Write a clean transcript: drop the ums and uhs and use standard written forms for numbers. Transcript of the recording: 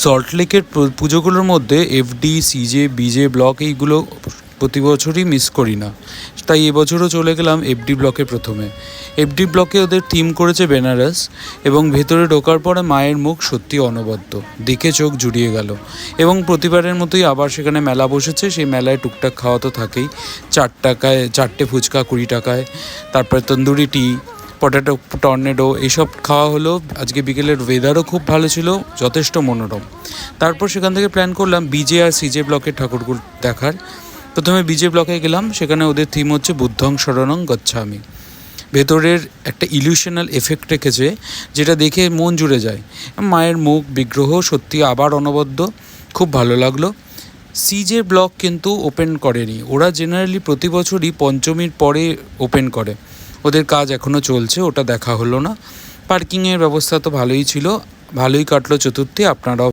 সল্টলেকের পুজোগুলোর মধ্যে এফডি, সিজে, বিজে ব্লক এইগুলো প্রতি বছরই মিস করি না, তাই এবছরও চলে গেলাম এফডি ব্লকে প্রথমে। এফডি ব্লকে ওদের থিম করেছে বেনারস, এবং ভেতরে ঢোকার পরে মায়ের মুখ সত্যি অনবদ্য, দেখে চোখ জুড়িয়ে গেল। এবং প্রতিবারের মতোই আবার সেখানে মেলা বসেছে, সেই মেলায় টুকটাক খাওয়া তো থাকেই। 4 টাকায় 4টে ফুচকা 20 টাকায়, তারপরে তন্দুরি টি, পটেটো টর্নেডো এইসব খাওয়া হলো। আজকে বিকেলের ওয়েদারও খুব ভালো ছিল, যথেষ্ট মনোরম। তারপর সেখান থেকে প্ল্যান করলাম বিজে আর সিজে ব্লকের ঠাকুরগুলো দেখার। প্রথমে বিজে ব্লকে গেলাম, সেখানে ওদের থিম হচ্ছে বুদ্ধং শরণং গচ্ছামি। ভেতরের একটা ইলিউশনাল এফেক্ট রেখেছে, যেটা দেখে মন জুড়ে যায়। মায়ের মুখ, বিগ্রহ সত্যি আবার অনবদ্য, খুব ভালো লাগলো। সিজে ব্লক কিন্তু ওপেন করেনি, ওরা জেনারেলি প্রতি বছরই পঞ্চমীর পরে ওপেন করে, ওদের কাজ এখনও চলছে, ওটা দেখা হলো না। পার্কিংয়ের ব্যবস্থা তো ভালোই ছিল, ভালোই কাটলো চতুর্থী। আপনারাও